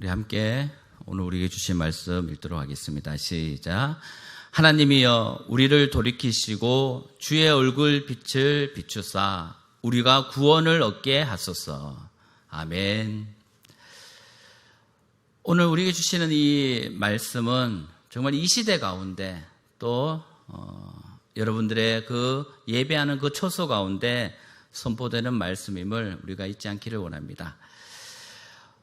우리 함께 오늘 우리에게 주신 말씀 읽도록 하겠습니다. 시작. 하나님이여 우리를 돌이키시고 주의 얼굴 빛을 비추사 우리가 구원을 얻게 하소서. 아멘. 오늘 우리에게 주시는 이 말씀은 정말 이 시대 가운데 또 여러분들의 그 예배하는 그 처소 가운데 선포되는 말씀임을 우리가 잊지 않기를 원합니다.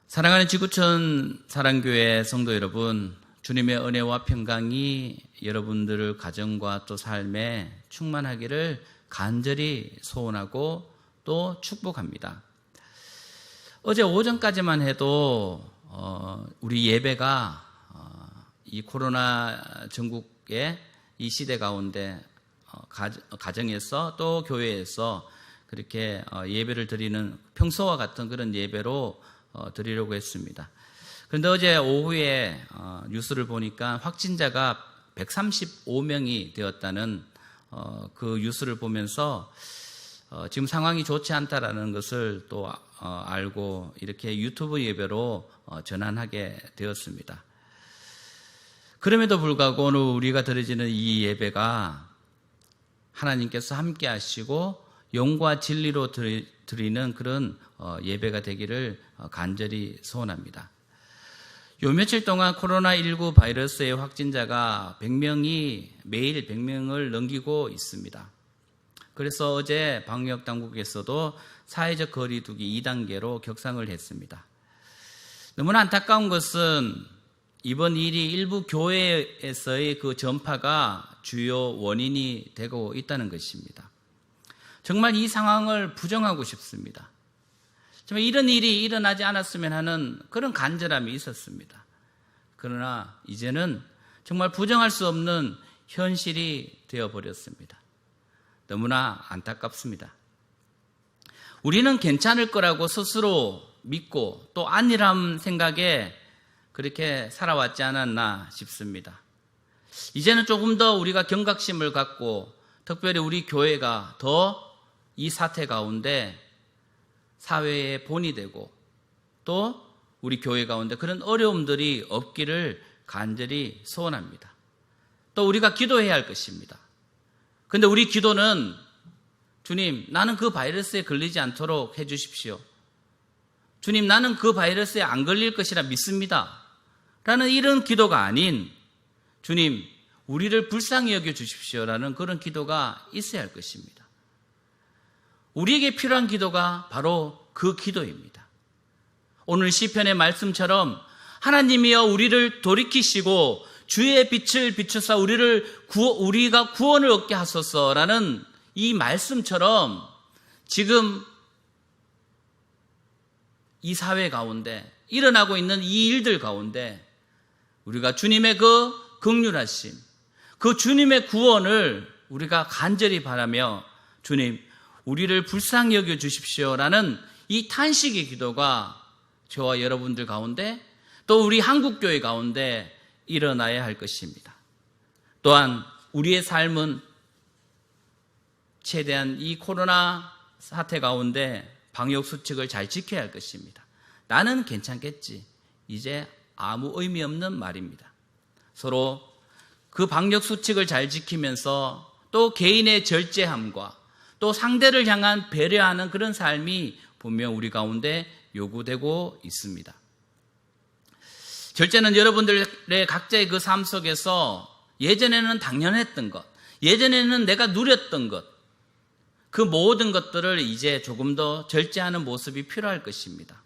사랑하는 지구촌 사랑교회 성도 여러분, 주님의 은혜와 평강이 여러분들의 가정과 또 삶에 충만하기를 간절히 소원하고 또 축복합니다. 어제 오전까지만 해도 우리 예배가 이 코로나 전국의 이 시대 가운데 가정에서 또 교회에서 그렇게 예배를 드리는 평소와 같은 그런 예배로 드리려고 했습니다. 그런데 어제 오후에 뉴스를 보니까 확진자가 135명이 되었다는 그 뉴스를 보면서 지금 상황이 좋지 않다라는 것을 또 알고 이렇게 유튜브 예배로 전환하게 되었습니다. 그럼에도 불구하고 오늘 우리가 드려지는 이 예배가 하나님께서 함께 하시고 영과 진리로 드리는 그런 예배가 되기를 간절히 소원합니다. 요 며칠 동안 코로나19 바이러스의 확진자가 100명이 매일 100명을 넘기고 있습니다. 그래서 어제 방역당국에서도 사회적 거리두기 2단계로 격상을 했습니다. 너무나 안타까운 것은 이번 일이 일부 교회에서의 그 전파가 주요 원인이 되고 있다는 것입니다. 정말 이 상황을 부정하고 싶습니다. 정말 이런 일이 일어나지 않았으면 하는 그런 간절함이 있었습니다. 그러나 이제는 정말 부정할 수 없는 현실이 되어버렸습니다. 너무나 안타깝습니다. 우리는 괜찮을 거라고 스스로 믿고 또 안일함 생각에 그렇게 살아왔지 않았나 싶습니다. 이제는 조금 더 우리가 경각심을 갖고 특별히 우리 교회가 더 이 사태 가운데 사회의 본이 되고 또 우리 교회 가운데 그런 어려움들이 없기를 간절히 소원합니다. 또 우리가 기도해야 할 것입니다. 그런데 우리 기도는 주님, 나는 그 바이러스에 걸리지 않도록 해주십시오. 주님, 나는 그 바이러스에 안 걸릴 것이라 믿습니다. 라는 이런 기도가 아닌 주님, 우리를 불쌍히 여겨 주십시오라는 그런 기도가 있어야 할 것입니다. 우리에게 필요한 기도가 바로 그 기도입니다. 오늘 시편의 말씀처럼 하나님이여 우리를 돌이키시고 주의 빛을 비추사 우리가 구원을 얻게 하소서라는 이 말씀처럼 지금 이 사회 가운데 일어나고 있는 이 일들 가운데 우리가 주님의 그 긍휼하심, 그 주님의 구원을 우리가 간절히 바라며 주님, 우리를 불쌍히 여겨 주십시오라는 이 탄식의 기도가 저와 여러분들 가운데 또 우리 한국교회 가운데 일어나야 할 것입니다. 또한 우리의 삶은 최대한 이 코로나 사태 가운데 방역수칙을 잘 지켜야 할 것입니다. 나는 괜찮겠지. 이제 아무 의미 없는 말입니다. 서로 그 방역수칙을 잘 지키면서 또 개인의 절제함과 또 상대를 향한 배려하는 그런 삶이 분명 우리 가운데 요구되고 있습니다. 절제는 여러분들의 각자의 그 삶 속에서 예전에는 당연했던 것, 예전에는 내가 누렸던 것, 그 모든 것들을 이제 조금 더 절제하는 모습이 필요할 것입니다.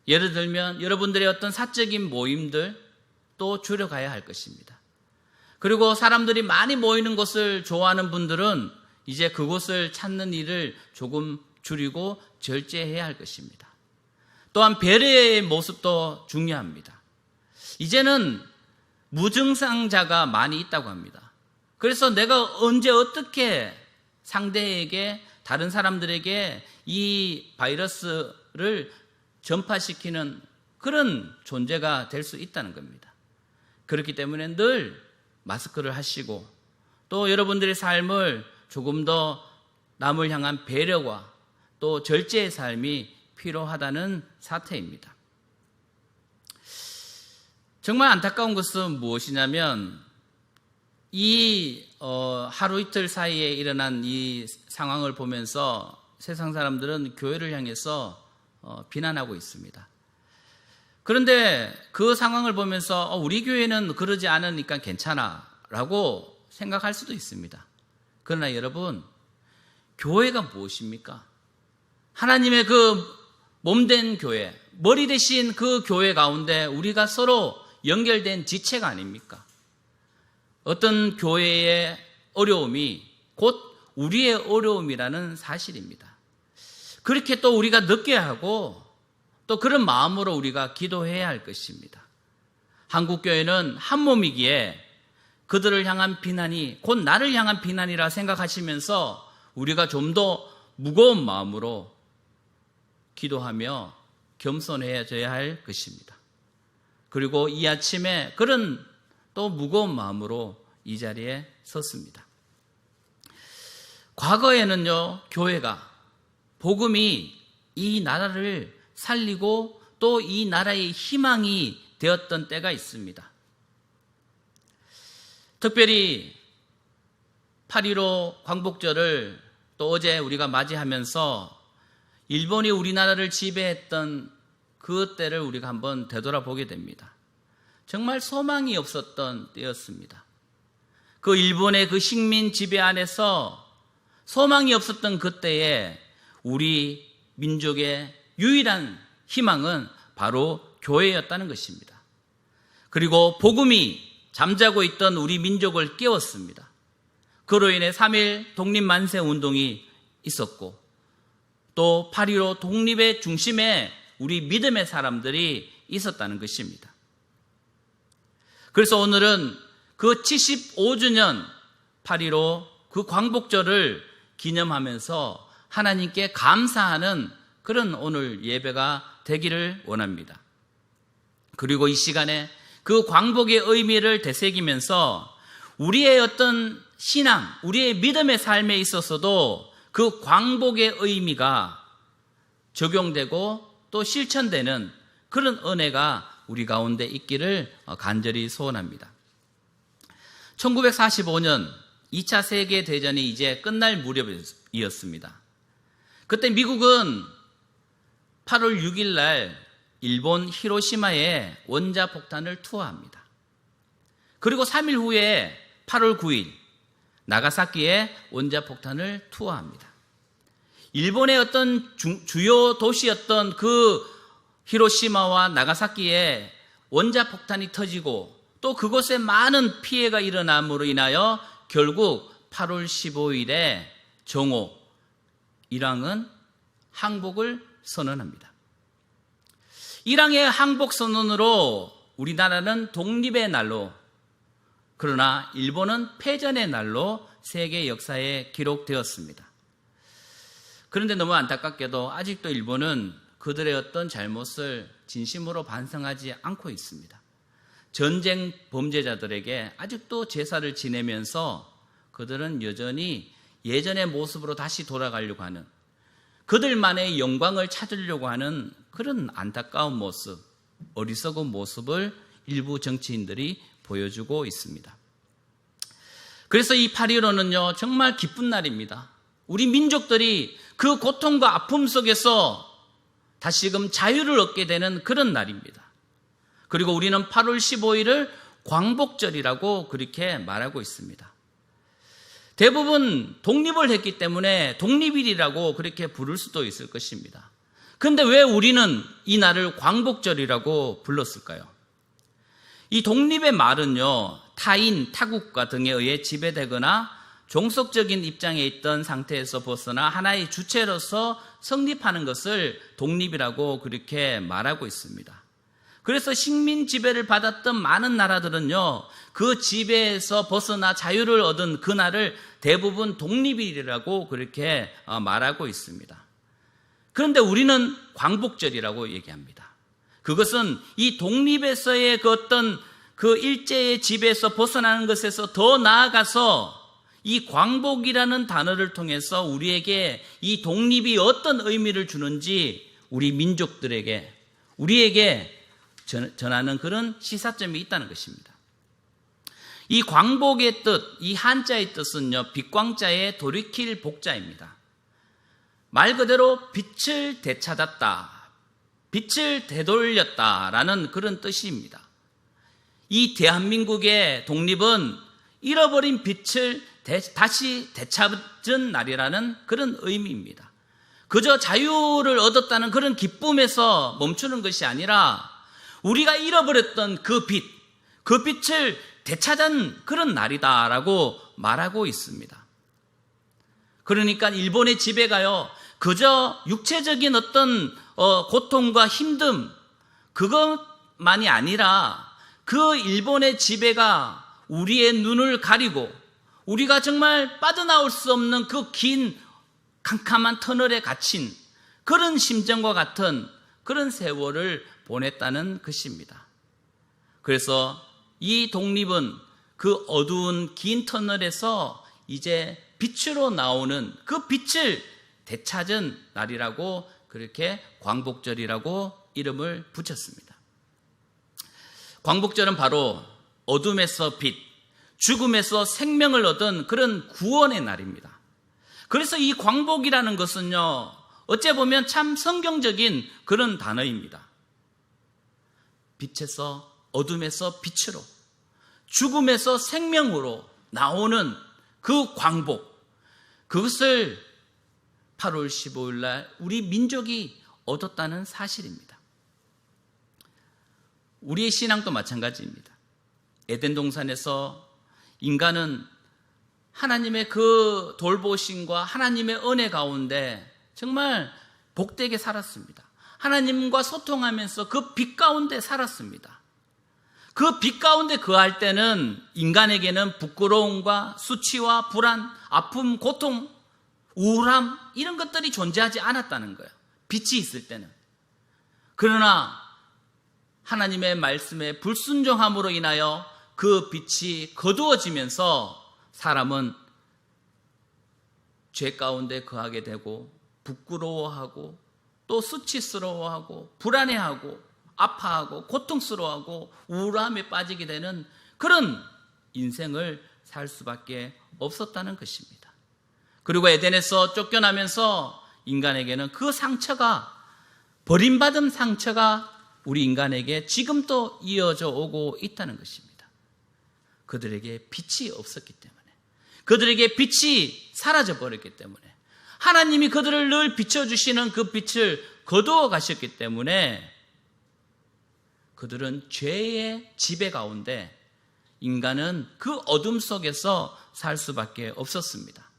예를 들면 여러분들의 어떤 사적인 모임들 또 줄여가야 할 것입니다. 그리고 사람들이 많이 모이는 곳을 좋아하는 분들은 이제 그곳을 찾는 일을 조금 줄이고 절제해야 할 것입니다. 또한 배려의 모습도 중요합니다. 이제는 무증상자가 많이 있다고 합니다. 그래서 내가 언제 어떻게 상대에게 다른 사람들에게 이 바이러스를 전파시키는 그런 존재가 될 수 있다는 겁니다. 그렇기 때문에 늘 마스크를 하시고 또 여러분들의 삶을 조금 더 남을 향한 배려와 또 절제의 삶이 필요하다는 사태입니다. 정말 안타까운 것은 무엇이냐면 이 하루 이틀 사이에 일어난 이 상황을 보면서 세상 사람들은 교회를 향해서 비난하고 있습니다. 그런데 그 상황을 보면서 우리 교회는 그러지 않으니까 괜찮아 라고 생각할 수도 있습니다. 그러나 여러분, 교회가 무엇입니까? 하나님의 그 몸된 교회, 머리 대신 그 교회 가운데 우리가 서로 연결된 지체가 아닙니까? 어떤 교회의 어려움이 곧 우리의 어려움이라는 사실입니다. 그렇게 또 우리가 느껴야 하고 또 그런 마음으로 우리가 기도해야 할 것입니다. 한국교회는 한 몸이기에 그들을 향한 비난이 곧 나를 향한 비난이라 생각하시면서 우리가 좀 더 무거운 마음으로 기도하며 겸손해져야 할 것입니다. 그리고 이 아침에 그런 또 무거운 마음으로 이 자리에 섰습니다. 과거에는요, 교회가 복음이 이 나라를 살리고 또 이 나라의 희망이 되었던 때가 있습니다. 특별히 8.15 광복절을 또 어제 우리가 맞이하면서 일본이 우리나라를 지배했던 그 때를 우리가 한번 되돌아보게 됩니다. 정말 소망이 없었던 때였습니다. 그 일본의 그 식민 지배 안에서 소망이 없었던 그때에 우리 민족의 유일한 희망은 바로 교회였다는 것입니다. 그리고 복음이 잠자고 있던 우리 민족을 깨웠습니다. 그로 인해 3.1 독립만세 운동이 있었고 또 8.15 독립의 중심에 우리 믿음의 사람들이 있었다는 것입니다. 그래서 오늘은 그 75주년 8.15 그 광복절을 기념하면서 하나님께 감사하는 그런 오늘 예배가 되기를 원합니다. 그리고 이 시간에 그 광복의 의미를 되새기면서 우리의 어떤 신앙, 우리의 믿음의 삶에 있어서도 그 광복의 의미가 적용되고 또 실천되는 그런 은혜가 우리 가운데 있기를 간절히 소원합니다. 1945년 2차 세계대전이 이제 끝날 무렵이었습니다. 그때 미국은 8월 6일 날 일본 히로시마에 원자폭탄을 투하합니다. 그리고 3일 후에 8월 9일 나가사키에 원자폭탄을 투하합니다. 일본의 어떤 주요 도시였던 그 히로시마와 나가사키에 원자폭탄이 터지고 또 그곳에 많은 피해가 일어남으로 인하여 결국 8월 15일에 정오 일왕은 항복을 선언합니다. 일왕의 항복 선언으로 우리나라는 독립의 날로, 그러나 일본은 패전의 날로 세계 역사에 기록되었습니다. 그런데 너무 안타깝게도 아직도 일본은 그들의 어떤 잘못을 진심으로 반성하지 않고 있습니다. 전쟁 범죄자들에게 아직도 제사를 지내면서 그들은 여전히 예전의 모습으로 다시 돌아가려고 하는, 그들만의 영광을 찾으려고 하는 그런 안타까운 모습, 어리석은 모습을 일부 정치인들이 보여주고 있습니다. 그래서 이 8.15는요 정말 기쁜 날입니다. 우리 민족들이 그 고통과 아픔 속에서 다시금 자유를 얻게 되는 그런 날입니다. 그리고 우리는 8월 15일을 광복절이라고 그렇게 말하고 있습니다. 대부분 독립을 했기 때문에 독립일이라고 그렇게 부를 수도 있을 것입니다. 그런데 왜 우리는 이 날을 광복절이라고 불렀을까요? 이 독립의 말은요, 타인, 타국가 등에 의해 지배되거나 종속적인 입장에 있던 상태에서 벗어나 하나의 주체로서 성립하는 것을 독립이라고 그렇게 말하고 있습니다. 그래서 식민 지배를 받았던 많은 나라들은요, 그 지배에서 벗어나 자유를 얻은 그날을 대부분 독립일이라고 그렇게 말하고 있습니다. 그런데 우리는 광복절이라고 얘기합니다. 그것은 이 독립에서의 그 어떤 그 일제의 지배에서 벗어나는 것에서 더 나아가서 이 광복이라는 단어를 통해서 우리에게 이 독립이 어떤 의미를 주는지 우리 민족들에게, 우리에게 전하는 그런 시사점이 있다는 것입니다. 이 광복의 뜻, 이 한자의 뜻은요, 빛광자의 돌이킬 복자입니다. 말 그대로 빛을 되찾았다, 빛을 되돌렸다라는 그런 뜻입니다. 이 대한민국의 독립은 잃어버린 빛을 다시 되찾은 날이라는 그런 의미입니다. 그저 자유를 얻었다는 그런 기쁨에서 멈추는 것이 아니라 우리가 잃어버렸던 그 빛을 되찾은 그런 날이다라고 말하고 있습니다. 그러니까 일본의 지배가요, 그저 육체적인 어떤 고통과 힘듦, 그것만이 아니라 그 일본의 지배가 우리의 눈을 가리고 우리가 정말 빠져나올 수 없는 그 긴 캄캄한 터널에 갇힌 그런 심정과 같은 그런 세월을 보냈다는 것입니다. 그래서 이 독립은 그 어두운 긴 터널에서 이제 빛으로 나오는 그 빛을 되찾은 날이라고 그렇게 광복절이라고 이름을 붙였습니다. 광복절은 바로 어둠에서 빛, 죽음에서 생명을 얻은 그런 구원의 날입니다. 그래서 이 광복이라는 것은요, 어째 보면 참 성경적인 그런 단어입니다. 빛에서, 어둠에서 빛으로, 죽음에서 생명으로 나오는 그 광복, 그것을 8월 15일 날 우리 민족이 얻었다는 사실입니다. 우리의 신앙도 마찬가지입니다. 에덴 동산에서 인간은 하나님의 그 돌보심과 하나님의 은혜 가운데 정말 복되게 살았습니다. 하나님과 소통하면서 그 빛 가운데 살았습니다. 그 빛 가운데 거할 때는 인간에게는 부끄러움과 수치와 불안, 아픔, 고통, 우울함 이런 것들이 존재하지 않았다는 거예요. 빛이 있을 때는. 그러나 하나님의 말씀에 불순종함으로 인하여 그 빛이 거두어지면서 사람은 죄 가운데 거하게 되고 부끄러워하고 또 수치스러워하고 불안해하고 아파하고 고통스러워하고 우울함에 빠지게 되는 그런 인생을 살 수밖에 없었다는 것입니다. 그리고 에덴에서 쫓겨나면서 인간에게는 그 상처가, 버림받은 상처가 우리 인간에게 지금도 이어져 오고 있다는 것입니다. 그들에게 빛이 없었기 때문에, 그들에게 빛이 사라져버렸기 때문에, 하나님이 그들을 늘 비춰주시는 그 빛을 거두어 가셨기 때문에 그들은 죄의 지배 가운데 인간은 그 어둠 속에서 살 수밖에 없었습니다.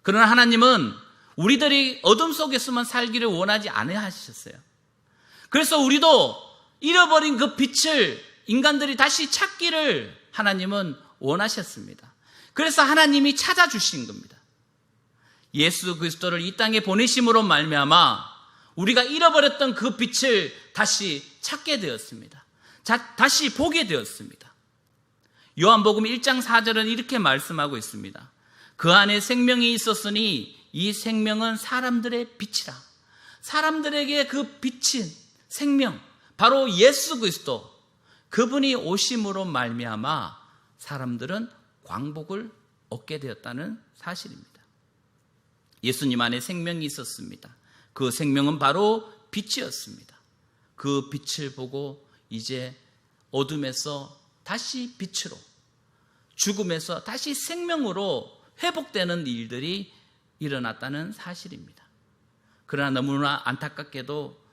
그러나 하나님은 우리들이 어둠 속에서만 살기를 원하지 않으셨어요. 그래서 우리도 잃어버린 그 빛을 인간들이 다시 찾기를 하나님은 원하셨습니다. 그래서 하나님이 찾아주신 겁니다. 예수 그리스도를 이 땅에 보내심으로 말미암아 우리가 잃어버렸던 그 빛을 다시 찾게 되었습니다. 다시 보게 되었습니다. 요한복음 1장 4절은 이렇게 말씀하고 있습니다. 그 안에 생명이 있었으니 이 생명은 사람들의 빛이라. 사람들에게 그 빛인 생명, 바로 예수 그리스도, 그분이 오심으로 말미암아 사람들은 광복을 얻게 되었다는 사실입니다. 예수님 안에 생명이 있었습니다. 그 생명은 바로 빛이었습니다. 그 빛을 보고 이제 어둠에서 다시 빛으로, 죽음에서 다시 생명으로 회복되는 일들이 일어났다는 사실입니다. 그러나 너무나 안타깝게도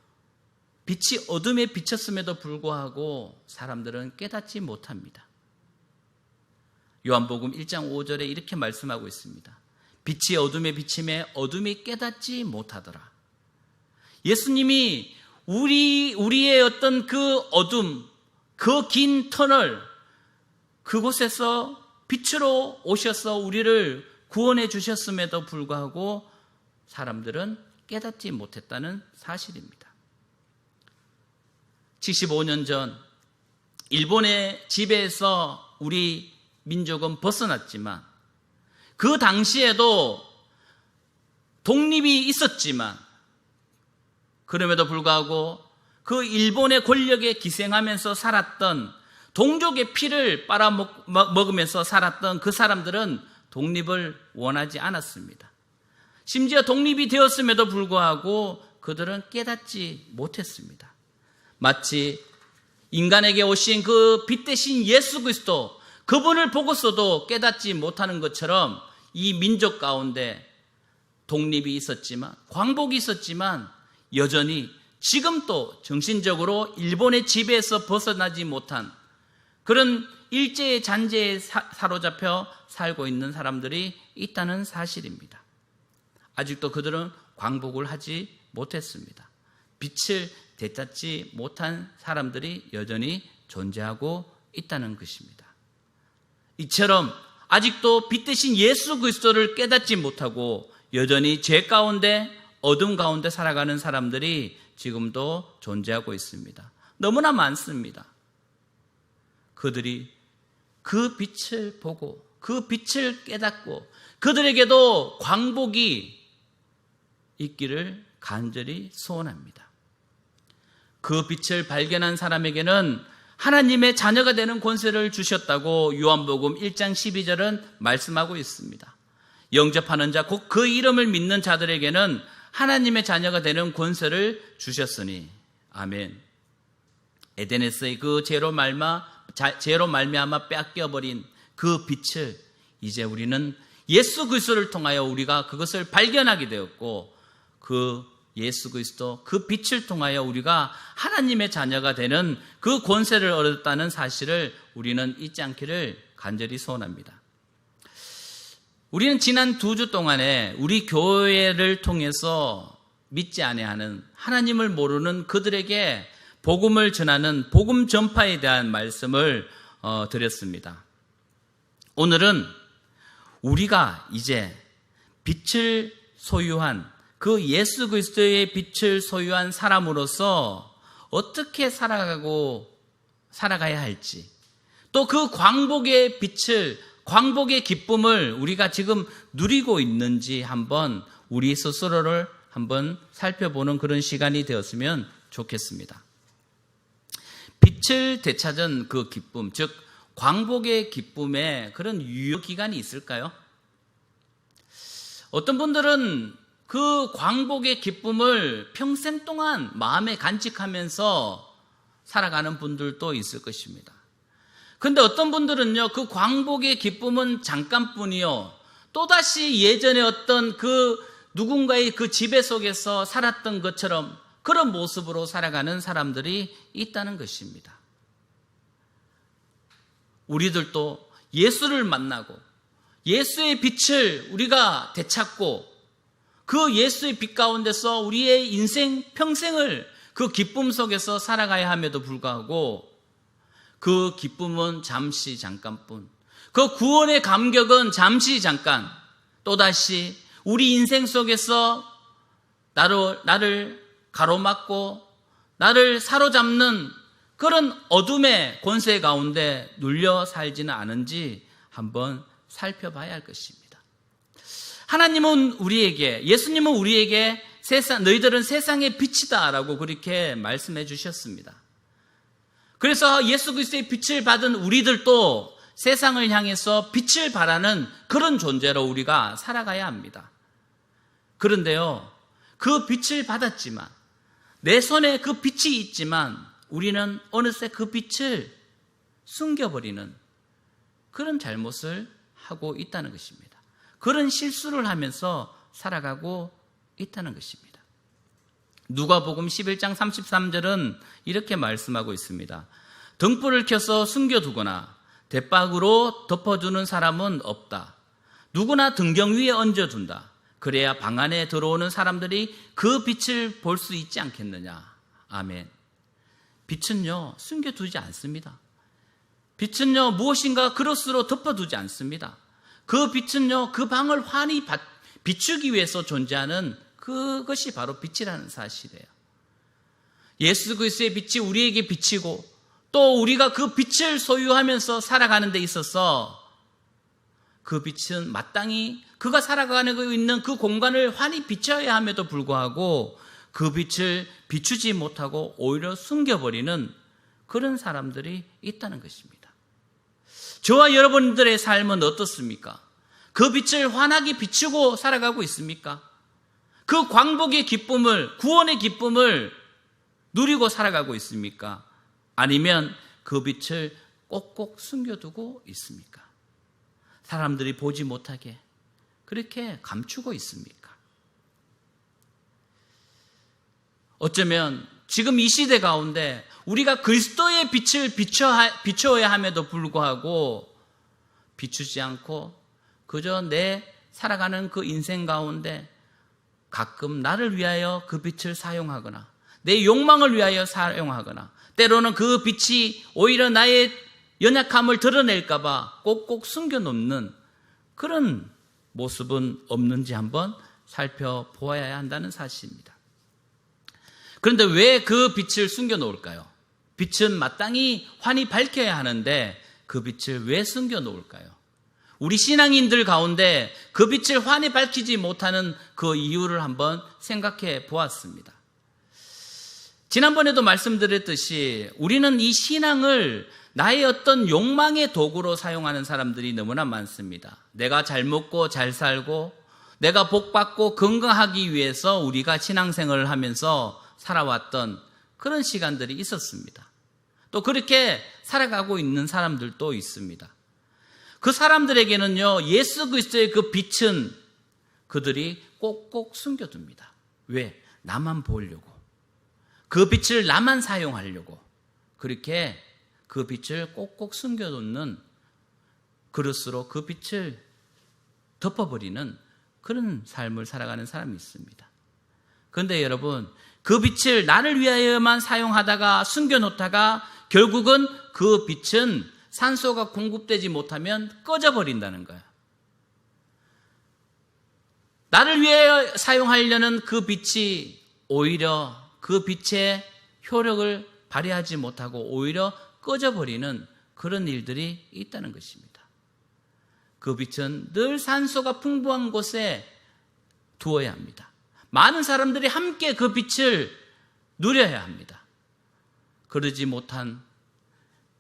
빛이 어둠에 비쳤음에도 불구하고 사람들은 깨닫지 못합니다. 요한복음 1장 5절에 이렇게 말씀하고 있습니다. 빛이 어둠에 비침에 어둠이 깨닫지 못하더라. 예수님이 우리의 어떤 그 어둠, 그 긴 터널, 그곳에서 빛으로 오셔서 우리를 구원해 주셨음에도 불구하고 사람들은 깨닫지 못했다는 사실입니다. 75년 전 일본의 지배에서 우리 민족은 벗어났지만 그 당시에도 독립이 있었지만 그럼에도 불구하고 그 일본의 권력에 기생하면서 살았던, 동족의 피를 빨아먹으면서 살았던 그 사람들은 독립을 원하지 않았습니다. 심지어 독립이 되었음에도 불구하고 그들은 깨닫지 못했습니다. 마치 인간에게 오신 그 빛 대신 예수 그리스도, 그분을 보고서도 깨닫지 못하는 것처럼 이 민족 가운데 독립이 있었지만, 광복이 있었지만 여전히 지금도 정신적으로 일본의 지배에서 벗어나지 못한 그런 일제의 잔재에 사로잡혀 살고 있는 사람들이 있다는 사실입니다. 아직도 그들은 광복을 하지 못했습니다. 빛을 되찾지 못한 사람들이 여전히 존재하고 있다는 것입니다. 이처럼 아직도 빛 대신 예수 그리스도를 깨닫지 못하고 여전히 죄 가운데, 어둠 가운데 살아가는 사람들이 지금도 존재하고 있습니다. 너무나 많습니다. 그들이 그 빛을 보고 그 빛을 깨닫고 그들에게도 광복이 있기를 간절히 소원합니다. 그 빛을 발견한 사람에게는 하나님의 자녀가 되는 권세를 주셨다고 요한복음 1장 12절은 말씀하고 있습니다. 영접하는 자, 곧 그 이름을 믿는 자들에게는 하나님의 자녀가 되는 권세를 주셨으니. 아멘. 에덴에서의 그 죄로 말미암아 뺏겨버린 그 빛을 이제 우리는 예수 그리스도를 통하여 우리가 그것을 발견하게 되었고, 그 예수 그리스도, 그 빛을 통하여 우리가 하나님의 자녀가 되는 그 권세를 얻었다는 사실을 우리는 잊지 않기를 간절히 소원합니다. 우리는 지난 2주 동안에 우리 교회를 통해서 믿지 아니하는, 하나님을 모르는 그들에게 복음을 전하는 복음 전파에 대한 말씀을 드렸습니다. 오늘은 우리가 이제 빛을 소유한, 그 예수 그리스도의 빛을 소유한 사람으로서 어떻게 살아가야 할지, 또 그 광복의 빛을, 광복의 기쁨을 우리가 지금 누리고 있는지 한번 우리 스스로를 한번 살펴보는 그런 시간이 되었으면 좋겠습니다. 빛을 되찾은 그 기쁨, 즉 광복의 기쁨에 그런 유효 기간이 있을까요? 어떤 분들은 그 광복의 기쁨을 평생 동안 마음에 간직하면서 살아가는 분들도 있을 것입니다. 그런데 어떤 분들은요, 그 광복의 기쁨은 잠깐뿐이요, 또다시 예전에 어떤 그 누군가의 그 지배 속에서 살았던 것처럼 그런 모습으로 살아가는 사람들이 있다는 것입니다. 우리들도 예수를 만나고 예수의 빛을 우리가 되찾고 그 예수의 빛 가운데서 우리의 인생 평생을 그 기쁨 속에서 살아가야 함에도 불구하고 그 기쁨은 잠시 잠깐뿐, 그 구원의 감격은 잠시 잠깐, 또다시 우리 인생 속에서 나를 가로막고 나를 사로잡는 그런 어둠의 권세 가운데 눌려 살지는 않은지 한번 살펴봐야 할 것입니다. 하나님은 우리에게, 예수님은 우리에게 너희들은 세상의 빛이다라고 그렇게 말씀해 주셨습니다. 그래서 예수 그리스도의 빛을 받은 우리들도 세상을 향해서 빛을 발하는 그런 존재로 우리가 살아가야 합니다. 그런데요, 그 빛을 받았지만, 내 손에 그 빛이 있지만 우리는 어느새 그 빛을 숨겨버리는 그런 잘못을 하고 있다는 것입니다. 그런 실수를 하면서 살아가고 있다는 것입니다. 누가복음 11장 33절은 이렇게 말씀하고 있습니다. 등불을 켜서 숨겨두거나 대박으로 덮어두는 사람은 없다. 누구나 등경 위에 얹어둔다. 그래야 방 안에 들어오는 사람들이 그 빛을 볼 수 있지 않겠느냐. 아멘. 빛은요, 숨겨두지 않습니다. 빛은요, 무엇인가 그릇으로 덮어두지 않습니다. 그 빛은요, 그 방을 환히 비추기 위해서 존재하는 그것이 바로 빛이라는 사실이에요. 예수 그리스도의 빛이 우리에게 비치고 또 우리가 그 빛을 소유하면서 살아가는 데 있어서 그 빛은 마땅히 그가 살아가고 있는 그 공간을 환히 비춰야 함에도 불구하고 그 빛을 비추지 못하고 오히려 숨겨버리는 그런 사람들이 있다는 것입니다. 저와 여러분들의 삶은 어떻습니까? 그 빛을 환하게 비추고 살아가고 있습니까? 그 광복의 기쁨을, 구원의 기쁨을 누리고 살아가고 있습니까? 아니면 그 빛을 꼭꼭 숨겨두고 있습니까? 사람들이 보지 못하게 그렇게 감추고 있습니까? 어쩌면 지금 이 시대 가운데 우리가 그리스도의 빛을 비춰야 함에도 불구하고 비추지 않고 그저 내 살아가는 그 인생 가운데 가끔 나를 위하여 그 빛을 사용하거나 내 욕망을 위하여 사용하거나 때로는 그 빛이 오히려 나의 연약함을 드러낼까 봐 꼭꼭 숨겨놓는 그런 모습은 없는지 한번 살펴보아야 한다는 사실입니다. 그런데 왜 그 빛을 숨겨놓을까요? 빛은 마땅히 환히 밝혀야 하는데 그 빛을 왜 숨겨놓을까요? 우리 신앙인들 가운데 그 빛을 환히 밝히지 못하는 그 이유를 한번 생각해 보았습니다. 지난번에도 말씀드렸듯이 우리는 이 신앙을 나의 어떤 욕망의 도구로 사용하는 사람들이 너무나 많습니다. 내가 잘 먹고 잘 살고 내가 복받고 건강하기 위해서 우리가 신앙생활을 하면서 살아왔던 그런 시간들이 있었습니다. 또 그렇게 살아가고 있는 사람들도 있습니다. 그 사람들에게는요, 예수 그리스도의 그 빛은 그들이 꼭꼭 숨겨둡니다. 왜? 나만 보려고. 그 빛을 나만 사용하려고. 그렇게 그 빛을 꼭꼭 숨겨놓는 그릇으로 그 빛을 덮어버리는 그런 삶을 살아가는 사람이 있습니다. 그런데 여러분, 그 빛을 나를 위하여만 사용하다가 숨겨놓다가 결국은 그 빛은 산소가 공급되지 못하면 꺼져버린다는 거예요. 나를 위해 사용하려는 그 빛이 오히려 그 빛의 효력을 발휘하지 못하고 오히려 꺼져버리는 그런 일들이 있다는 것입니다. 그 빛은 늘 산소가 풍부한 곳에 두어야 합니다. 많은 사람들이 함께 그 빛을 누려야 합니다. 그러지 못한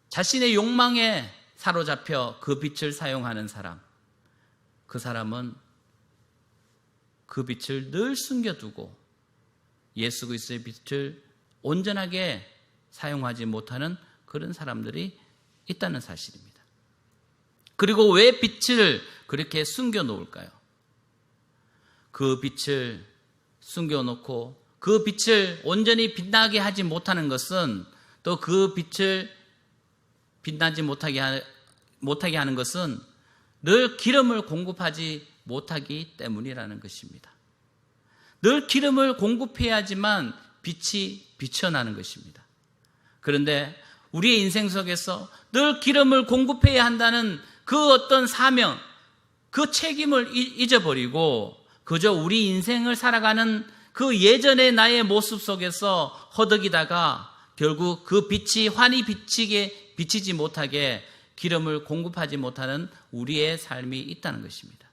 자신의 욕망에 사로잡혀 그 빛을 사용하는 사람, 그 사람은 그 빛을 늘 숨겨두고 예수 그리스도의 빛을 온전하게 사용하지 못하는 그런 사람들이 있다는 사실입니다. 그리고 왜 빛을 그렇게 숨겨놓을까요? 그 빛을 숨겨놓고 그 빛을 온전히 빛나게 하지 못하는 것은 또 그 빛을 빛나지 못하게 하는 것은 늘 기름을 공급하지 못하기 때문이라는 것입니다. 늘 기름을 공급해야지만 빛이 비쳐나는 것입니다. 그런데 우리의 인생 속에서 늘 기름을 공급해야 한다는 그 어떤 사명, 그 책임을 잊어버리고 그저 우리 인생을 살아가는 그 예전의 나의 모습 속에서 허덕이다가 결국 그 빛이 환히 비치지 못하게 기름을 공급하지 못하는 우리의 삶이 있다는 것입니다.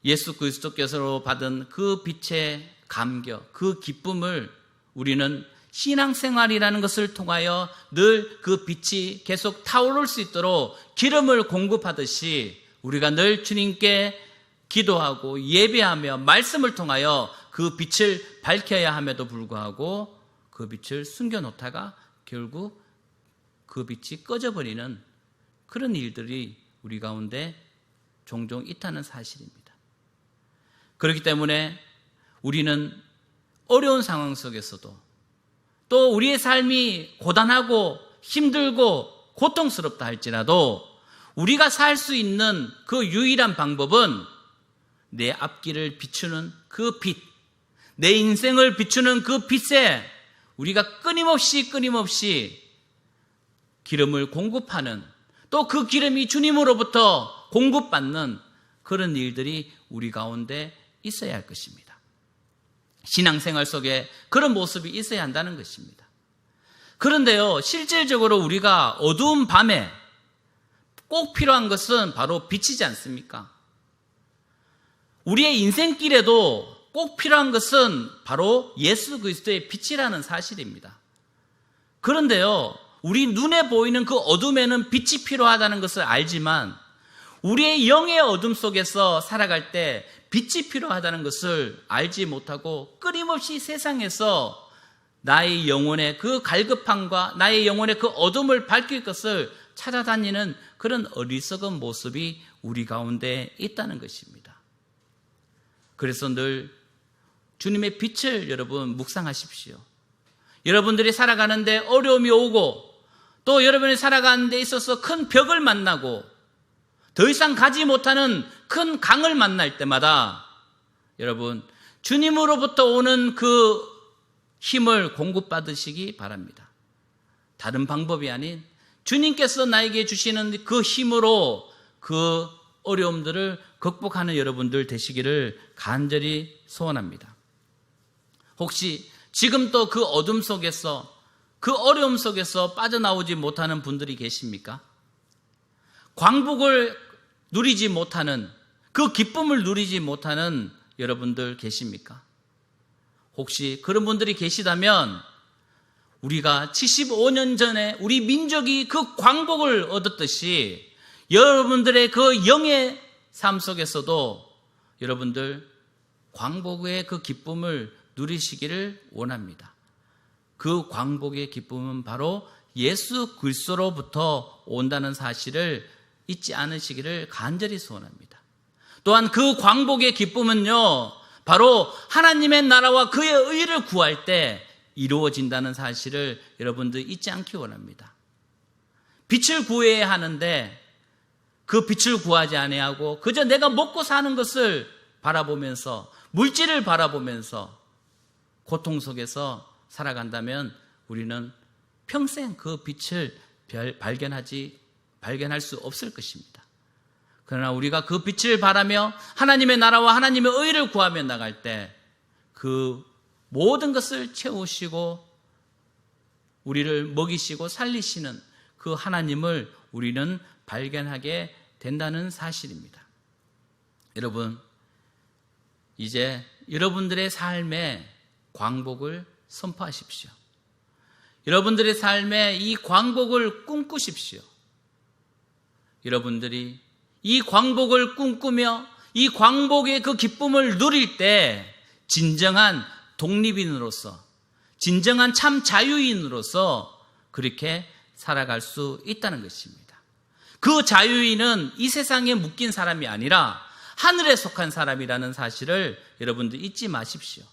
예수 그리스도께서 받은 그 빛의 감격, 그 기쁨을 우리는 신앙생활이라는 것을 통하여 늘 그 빛이 계속 타오를 수 있도록 기름을 공급하듯이 우리가 늘 주님께 기도하고 예배하며 말씀을 통하여 그 빛을 밝혀야 함에도 불구하고 그 빛을 숨겨놓다가 결국 그 빛이 꺼져버리는 그런 일들이 우리 가운데 종종 있다는 사실입니다. 그렇기 때문에 우리는 어려운 상황 속에서도 또 우리의 삶이 고단하고 힘들고 고통스럽다 할지라도 우리가 살 수 있는 그 유일한 방법은 내 앞길을 비추는 그 빛, 내 인생을 비추는 그 빛에 우리가 끊임없이 기름을 공급하는 또 그 기름이 주님으로부터 공급받는 그런 일들이 우리 가운데 있어야 할 것입니다. 신앙생활 속에 그런 모습이 있어야 한다는 것입니다. 그런데요, 실질적으로 우리가 어두운 밤에 꼭 필요한 것은 바로 빛이지 않습니까? 우리의 인생길에도 꼭 필요한 것은 바로 예수 그리스도의 빛이라는 사실입니다. 그런데요, 우리 눈에 보이는 그 어둠에는 빛이 필요하다는 것을 알지만 우리의 영의 어둠 속에서 살아갈 때 빛이 필요하다는 것을 알지 못하고 끊임없이 세상에서 나의 영혼의 그 갈급함과 나의 영혼의 그 어둠을 밝힐 것을 찾아다니는 그런 어리석은 모습이 우리 가운데 있다는 것입니다. 그래서 늘 주님의 빛을 여러분 묵상하십시오. 여러분들이 살아가는데 어려움이 오고 또 여러분이 살아가는 데 있어서 큰 벽을 만나고 더 이상 가지 못하는 큰 강을 만날 때마다 여러분 주님으로부터 오는 그 힘을 공급받으시기 바랍니다. 다른 방법이 아닌 주님께서 나에게 주시는 그 힘으로 그 어려움들을 극복하는 여러분들 되시기를 간절히 소원합니다. 혹시 지금도 그 어둠 속에서 그 어려움 속에서 빠져나오지 못하는 분들이 계십니까? 광복을 누리지 못하는 그 기쁨을 누리지 못하는 여러분들 계십니까? 혹시 그런 분들이 계시다면 우리가 75년 전에 우리 민족이 그 광복을 얻었듯이 여러분들의 그 영의 삶 속에서도 여러분들 광복의 그 기쁨을 누리시기를 원합니다. 그 광복의 기쁨은 바로 예수 그리스도로부터 온다는 사실을 잊지 않으시기를 간절히 소원합니다. 또한 그 광복의 기쁨은요, 바로 하나님의 나라와 그의 의를 구할 때 이루어진다는 사실을 여러분들 잊지 않기 원합니다. 빛을 구해야 하는데 그 빛을 구하지 아니하고 그저 내가 먹고 사는 것을 바라보면서 물질을 바라보면서 고통 속에서 살아간다면 우리는 평생 그 빛을 발견할 수 없을 것입니다. 그러나 우리가 그 빛을 바라며 하나님의 나라와 하나님의 의를 구하며 나갈 때 그 모든 것을 채우시고 우리를 먹이시고 살리시는 그 하나님을 우리는 발견하게 된다는 사실입니다. 여러분, 이제 여러분들의 삶에 광복을 선포하십시오. 여러분들의 삶에 이 광복을 꿈꾸십시오. 여러분들이 이 광복을 꿈꾸며 이 광복의 그 기쁨을 누릴 때 진정한 독립인으로서, 진정한 참 자유인으로서 그렇게 살아갈 수 있다는 것입니다. 그 자유인은 이 세상에 묶인 사람이 아니라 하늘에 속한 사람이라는 사실을 여러분들 잊지 마십시오.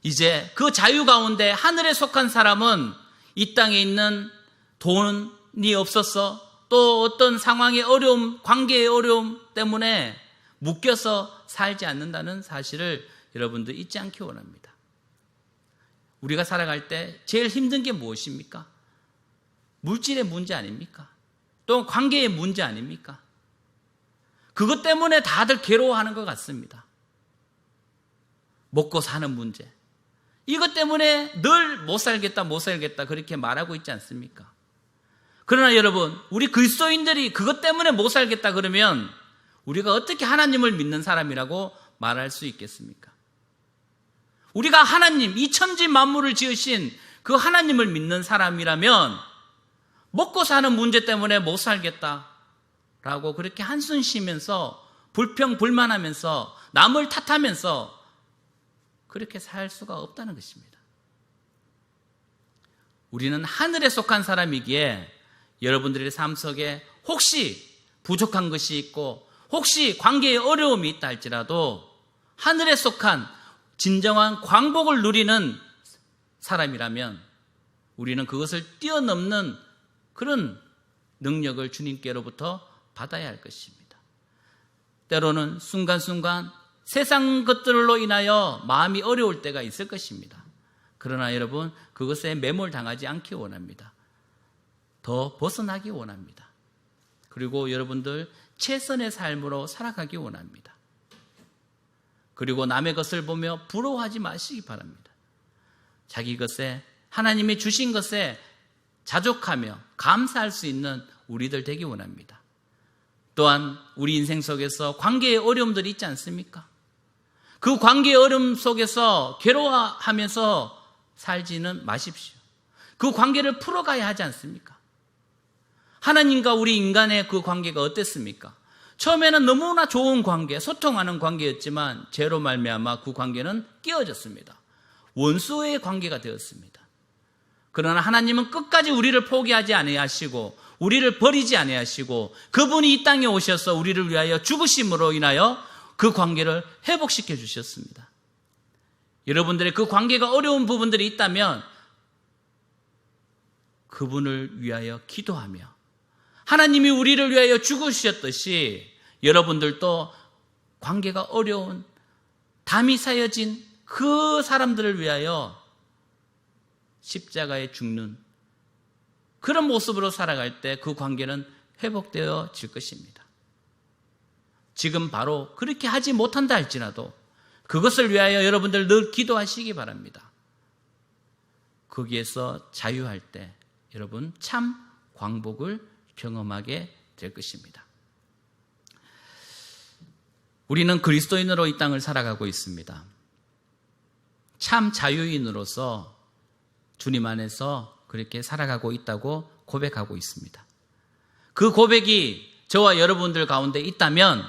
이제 그 자유 가운데 하늘에 속한 사람은 이 땅에 있는 돈이 없어서 또 어떤 상황의 어려움, 관계의 어려움 때문에 묶여서 살지 않는다는 사실을 여러분들 잊지 않기 원합니다. 우리가 살아갈 때 제일 힘든 게 무엇입니까? 물질의 문제 아닙니까? 또 관계의 문제 아닙니까? 그것 때문에 다들 괴로워하는 것 같습니다. 먹고 사는 문제. 이것 때문에 늘 못 살겠다 그렇게 말하고 있지 않습니까? 그러나 여러분, 우리 그리스도인들이 그것 때문에 못 살겠다 그러면 우리가 어떻게 하나님을 믿는 사람이라고 말할 수 있겠습니까? 우리가 하나님, 이 천지 만물을 지으신 그 하나님을 믿는 사람이라면 먹고 사는 문제 때문에 못 살겠다라고 그렇게 한숨 쉬면서 불평불만하면서 남을 탓하면서 그렇게 살 수가 없다는 것입니다. 우리는 하늘에 속한 사람이기에 여러분들의 삶 속에 혹시 부족한 것이 있고 혹시 관계에 어려움이 있다 할지라도 하늘에 속한 진정한 광복을 누리는 사람이라면 우리는 그것을 뛰어넘는 그런 능력을 주님께로부터 받아야 할 것입니다. 때로는 순간순간 세상 것들로 인하여 마음이 어려울 때가 있을 것입니다. 그러나 여러분, 그것에 매몰당하지 않기 원합니다. 더 벗어나기 원합니다. 그리고 여러분들 최선의 삶으로 살아가기 원합니다. 그리고 남의 것을 보며 부러워하지 마시기 바랍니다. 자기 것에, 하나님이 주신 것에 자족하며 감사할 수 있는 우리들 되기 원합니다. 또한 우리 인생 속에서 관계의 어려움들이 있지 않습니까? 그 관계의 어려움 속에서 괴로워하면서 살지는 마십시오. 그 관계를 풀어가야 하지 않습니까? 하나님과 우리 인간의 그 관계가 어땠습니까? 처음에는 너무나 좋은 관계, 소통하는 관계였지만 죄로 말미암아 그 관계는 깨어졌습니다. 원수의 관계가 되었습니다. 그러나 하나님은 끝까지 우리를 포기하지 아니하시고 우리를 버리지 아니하시고 그분이 이 땅에 오셔서 우리를 위하여 죽으심으로 인하여 그 관계를 회복시켜 주셨습니다. 여러분들의 그 관계가 어려운 부분들이 있다면 그분을 위하여 기도하며 하나님이 우리를 위하여 죽으셨듯이 여러분들도 관계가 어려운 담이 쌓여진 그 사람들을 위하여 십자가에 죽는 그런 모습으로 살아갈 때 그 관계는 회복되어질 것입니다. 지금 바로 그렇게 하지 못한다 할지라도 그것을 위하여 여러분들 늘 기도하시기 바랍니다. 거기에서 자유할 때 여러분 참 광복을 경험하게 될 것입니다. 우리는 그리스도인으로 이 땅을 살아가고 있습니다. 참 자유인으로서 주님 안에서 그렇게 살아가고 있다고 고백하고 있습니다. 그 고백이 저와 여러분들 가운데 있다면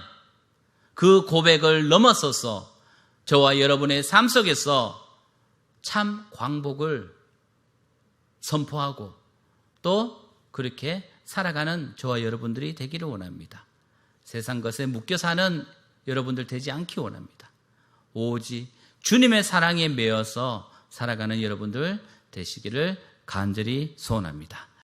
그 고백을 넘어서서 저와 여러분의 삶 속에서 참 광복을 선포하고 또 그렇게 살아가는 저와 여러분들이 되기를 원합니다. 세상 것에 묶여 사는 여러분들 되지 않기 원합니다. 오직 주님의 사랑에 매여서 살아가는 여러분들 되시기를 간절히 소원합니다.